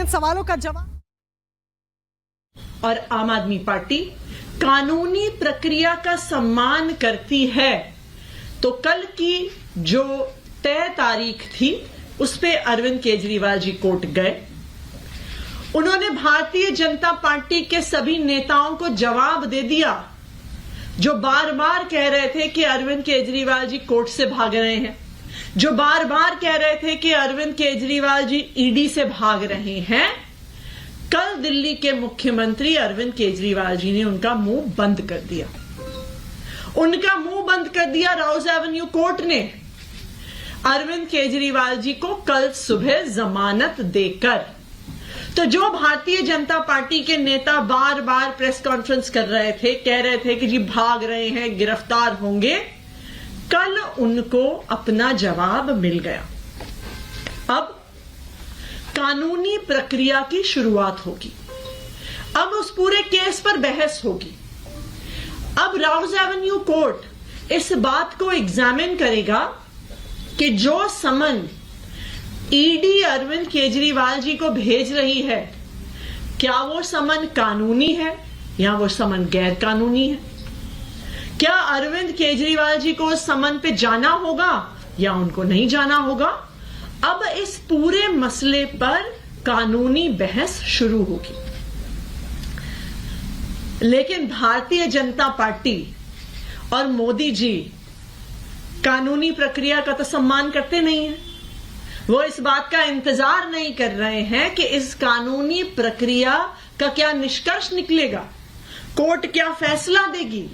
इन सवालों का जवाब। और आम आदमी पार्टी कानूनी प्रक्रिया का सम्मान करती है, तो कल की जो तय तारीख थी उस पे अरविंद केजरीवाल जी कोर्ट गए। उन्होंने भारतीय जनता पार्टी के सभी नेताओं को जवाब दे दिया जो बार बार कह रहे थे कि अरविंद केजरीवाल जी कोर्ट से भाग रहे हैं, जो बार बार कह रहे थे कि अरविंद केजरीवाल जी ईडी से भाग रहे हैं। कल दिल्ली के मुख्यमंत्री अरविंद केजरीवाल जी ने उनका मुंह बंद कर दिया। उनका मुंह बंद कर दिया राउज एवेन्यू कोर्ट ने अरविंद केजरीवाल जी को कल सुबह जमानत देकर। तो जो भारतीय जनता पार्टी के नेता बार बार प्रेस कॉन्फ्रेंस कर रहे थे, कह रहे थे कि जी भाग रहे हैं, गिरफ्तार होंगे, कल उनको अपना जवाब मिल गया। अब कानूनी प्रक्रिया की शुरुआत होगी। अब उस पूरे केस पर बहस होगी। अब राउज एवेन्यू कोर्ट इस बात को एग्जामिन करेगा कि जो समन ईडी अरविंद केजरीवाल जी को भेज रही है, क्या वो समन कानूनी है या वो समन गैर कानूनी है? क्या अरविंद केजरीवाल जी को उस समन पे जाना होगा या उनको नहीं जाना होगा? अब इस पूरे मसले पर कानूनी बहस शुरू होगी। लेकिन भारतीय जनता पार्टी और मोदी जी कानूनी प्रक्रिया का तो सम्मान करते नहीं हैं। वो इस बात का इंतजार नहीं कर रहे हैं कि इस कानूनी प्रक्रिया का क्या निष्कर्ष निकलेगा, कोर्ट क्या फैसला देगी।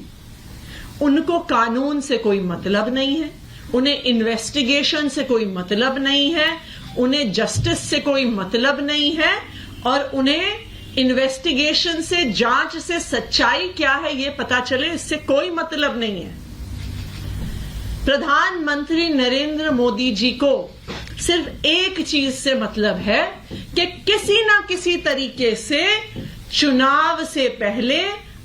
उनको कानून से कोई मतलब नहीं है, उन्हें इन्वेस्टिगेशन से कोई मतलब नहीं है, उन्हें जस्टिस से कोई मतलब नहीं है, और उन्हें इन्वेस्टिगेशन से, जांच से सच्चाई क्या है ये पता चले, इससे कोई मतलब नहीं है। प्रधानमंत्री नरेंद्र मोदी जी को सिर्फ एक चीज से मतलब है कि किसी ना किसी तरीके से चुनाव से पहले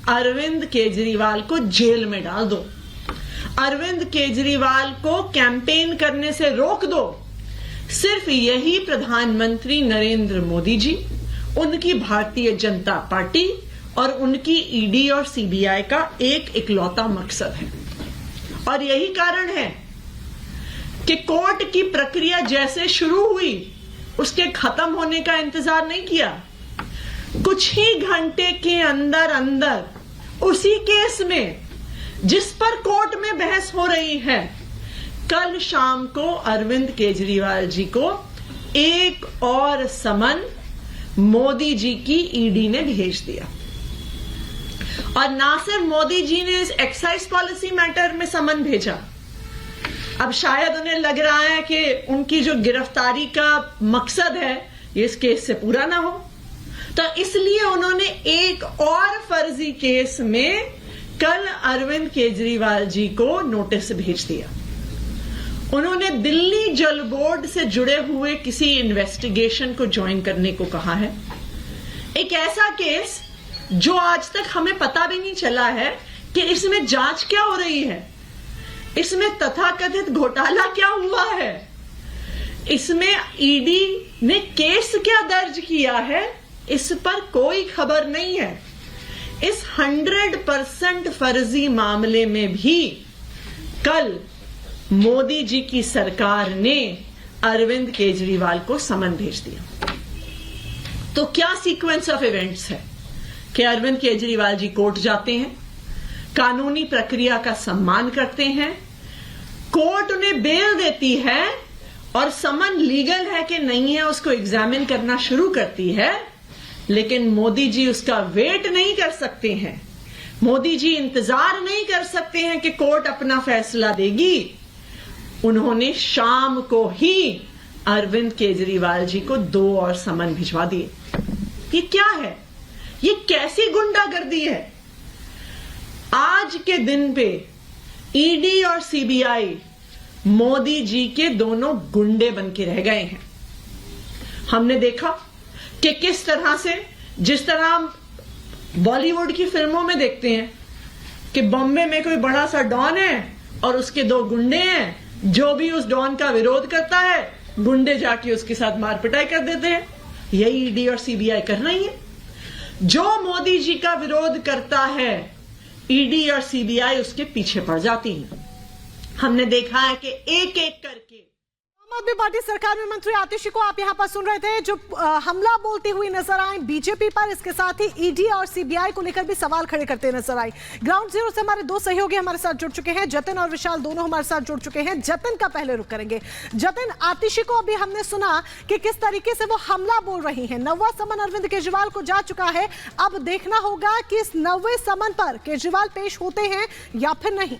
अरविंद केजरीवाल को जेल में डाल दो, अरविंद केजरीवाल को कैंपेन करने से रोक दो। सिर्फ यही प्रधानमंत्री नरेंद्र मोदी जी, उनकी भारतीय जनता पार्टी और उनकी ईडी और सीबीआई का एक इकलौता मकसद है। और यही कारण है कि कोर्ट की प्रक्रिया जैसे शुरू हुई उसके खत्म होने का इंतजार नहीं किया। कुछ ही घंटे के अंदर अंदर उसी केस में जिस पर कोर्ट में बहस हो रही है, कल शाम को अरविंद केजरीवाल जी को एक और समन मोदी जी की ईडी ने भेज दिया। और ना सिर्फ मोदी जी ने इस एक्साइज पॉलिसी मैटर में समन भेजा, अब शायद उन्हें लग रहा है कि उनकी जो गिरफ्तारी का मकसद है ये इस केस से पूरा ना हो, तो इसलिए उन्होंने एक और फर्जी केस में कल अरविंद केजरीवाल जी को नोटिस भेज दिया। उन्होंने दिल्ली जल बोर्ड से जुड़े हुए किसी इन्वेस्टिगेशन को ज्वाइन करने को कहा है। एक ऐसा केस जो आज तक हमें पता भी नहीं चला है कि इसमें जांच क्या हो रही है, इसमें तथाकथित घोटाला क्या हुआ है, इसमें ईडी ने केस क्या दर्ज किया है, इस पर कोई खबर नहीं है। इस 100% फर्जी मामले में भी कल मोदी जी की सरकार ने अरविंद केजरीवाल को समन भेज दिया। तो क्या सीक्वेंस ऑफ इवेंट्स है कि अरविंद केजरीवाल जी कोर्ट जाते हैं, कानूनी प्रक्रिया का सम्मान करते हैं, कोर्ट उन्हें बेल देती है और समन लीगल है कि नहीं है उसको एग्जामिन करना शुरू करती है, लेकिन मोदी जी उसका वेट नहीं कर सकते हैं। मोदी जी इंतजार नहीं कर सकते हैं कि कोर्ट अपना फैसला देगी। उन्होंने शाम को ही अरविंद केजरीवाल जी को 2 और समन भिजवा दिए। ये क्या है? ये कैसी गुंडागर्दी है? आज के दिन पे ईडी और सीबीआई मोदी जी के दोनों गुंडे बन के रह गए हैं। हमने देखा कि किस तरह से, जिस तरह हम बॉलीवुड की फिल्मों में देखते हैं कि बॉम्बे में कोई बड़ा सा डॉन है और उसके 2 गुंडे हैं, जो भी उस डॉन का विरोध करता है गुंडे जाके उसके साथ मार पिटाई कर देते हैं। यही ईडी और सीबीआई कर रही है। जो मोदी जी का विरोध करता है, ईडी और सीबीआई उसके पीछे पड़ जाती है। हमने देखा है कि एक एक करके आम आदमी पार्टी सरकार में मंत्री आतिशी को आप यहां पर सुन रहे थे, जो हमला बोलती हुई नजर आई बीजेपी पर। इसके साथ ही ईडी और सीबीआई को लेकर भी सवाल खड़े करते नजर आई। ग्राउंड जीरो से हमारे दो सहयोगी हमारे साथ जुड़ चुके हैं, जतिन और विशाल दोनों हमारे साथ जुड़ चुके हैं। जतिन का पहले रुख करेंगे। जतिन, आतिशी को अभी हमने सुना कि किस तरीके से वो हमला बोल रही है। 9वां समन अरविंद केजरीवाल को जा चुका है। अब देखना होगा कि इस 9वें समन पर केजरीवाल पेश होते हैं या फिर नहीं।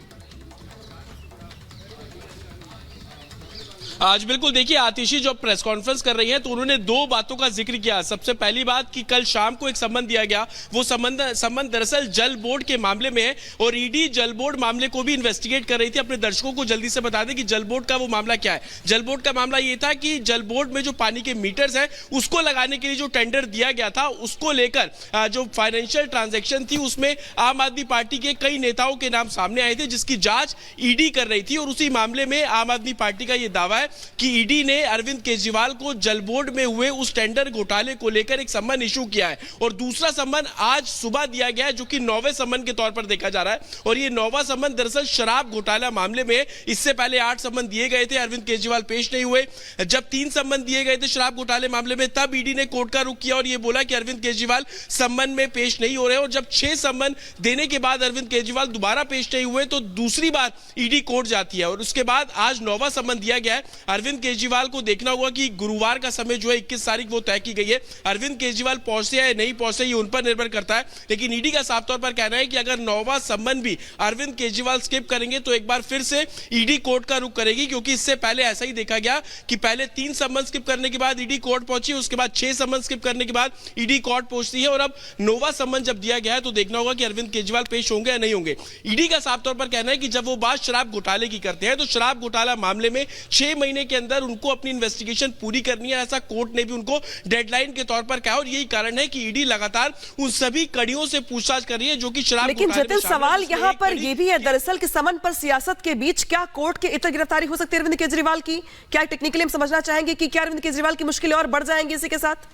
आज बिल्कुल देखिए, आतिशी जो प्रेस कॉन्फ्रेंस कर रही हैं तो उन्होंने दो बातों का जिक्र किया। सबसे पहली बात कि कल शाम को एक सम्मन दिया गया, वो सम्मन दरअसल जल बोर्ड के मामले में है और ईडी जल बोर्ड मामले को भी इन्वेस्टिगेट कर रही थी। अपने दर्शकों को जल्दी से बता दें कि जल बोर्ड का वो मामला क्या है। जल बोर्ड का मामला ये था कि जल बोर्ड में जो पानी के मीटर्स हैं उसको लगाने के लिए जो टेंडर दिया गया था, उसको लेकर जो फाइनेंशियल ट्रांजेक्शन थी उसमें आम आदमी पार्टी के कई नेताओं के नाम सामने आए थे, जिसकी जांच ईडी कर रही थी। और उसी मामले में आम आदमी पार्टी का यह दावा है कि ईडी ने अरविंद केजरीवाल को जल बोर्ड में हुए उस टेंडर घोटाले को लेकर एक सम्मन इशू किया है। और दूसरा सम्मन आज सुबह दिया गया है, जो कि 9वें सम्मन के तौर पर देखा जा रहा है। और ये 9वां सम्मन दरअसल शराब घोटाला मामले में, इससे पहले 8 सम्मन दिए गए थे, अरविंद केजरीवाल पेश नहीं हुए। जब 3 सम्मन दिए गए थे शराब घोटाले मामले में, तब ईडी ने कोर्ट का रुख किया और यह बोला कि अरविंद केजरीवाल सम्मन में पेश नहीं हो रहे। और जब 6 सम्मन देने के बाद अरविंद केजरीवाल दोबारा पेश नहीं हुए तो दूसरी बार ईडी कोर्ट जाती है। और उसके बाद आज 9वां सम्मन दिया गया है। अरविंद केजरीवाल को देखना होगा कि गुरुवार का समय जो है 21 तारीख वो तय की गई है। अरविंद केजरीवाल पहुंचे या नहीं पहुंचे ये उन पर निर्भर करता है। लेकिन ईडी का साफ तौर पर कहना है कि अगर 9वां सम्मन भी अरविंद केजरीवाल स्किप करेंगे तो एक बार फिर से ईडी कोर्ट का रुख करेगी, क्योंकि इससे पहले ऐसा ही देखा गया कि पहले 3 सम्मन स्किप करने के बाद ईडी कोर्ट पहुंची, उसके बाद 6 सम्मन स्किप करने के बाद ईडी कोर्ट पहुंचती है। और अब 9वां सम्मन जब दिया गया है तो देखना होगा कि अरविंद केजरीवाल पेश होंगे या नहीं होंगे। ईडी का साफ तौर पर कहना है कि जब वो बात शराब घोटाले की करते हैं तो शराब घोटाला मामले में 6 महीने के अंदर उनको अपनी इन्वेस्टिगेशन पूरी करनी है, ऐसा कोर्ट ने भी उनको डेडलाइन के तौर पर कहा। और यही कारण है कि ईडी लगातार उन सभी कड़ियों से पूछताछ कर रही है जो कि शराब। लेकिन जतिन, सवाल यहाँ पर यह भी है दरअसल कि समन पर सियासत के बीच क्या कोर्ट के इतर गिरफ्तारी हो सकती है अरविंद केजरीवाल की? क्या टेक्निकली हम समझना चाहेंगे कि क्या अरविंद केजरीवाल की मुश्किलें और बढ़ जाएंगी इसी के साथ?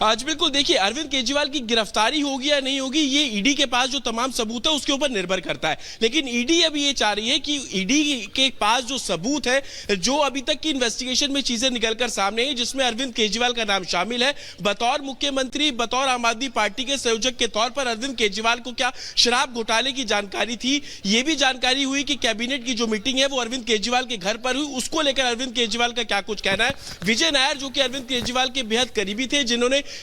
आज बिल्कुल देखिए, अरविंद केजरीवाल की गिरफ्तारी होगी या नहीं होगी ये ईडी के पास जो तमाम सबूत है उसके ऊपर निर्भर करता है। लेकिन ईडी अभी ये चाह रही है कि ईडी के पास जो सबूत है, जो अभी तक की इन्वेस्टिगेशन में चीजें निकलकर सामने आई, जिसमें अरविंद केजरीवाल का नाम शामिल है, बतौर मुख्यमंत्री, बतौर आम आदमी पार्टी के संयोजक के तौर पर अरविंद केजरीवाल को क्या शराब घोटाले की जानकारी थी। ये भी जानकारी हुई कि कैबिनेट की जो मीटिंग है वो अरविंद केजरीवाल के घर पर हुई, उसको लेकर अरविंद केजरीवाल का क्या कुछ कहना है। विजय नायर जो कि अरविंद केजरीवाल के बेहद करीबी थे, जिन्होंने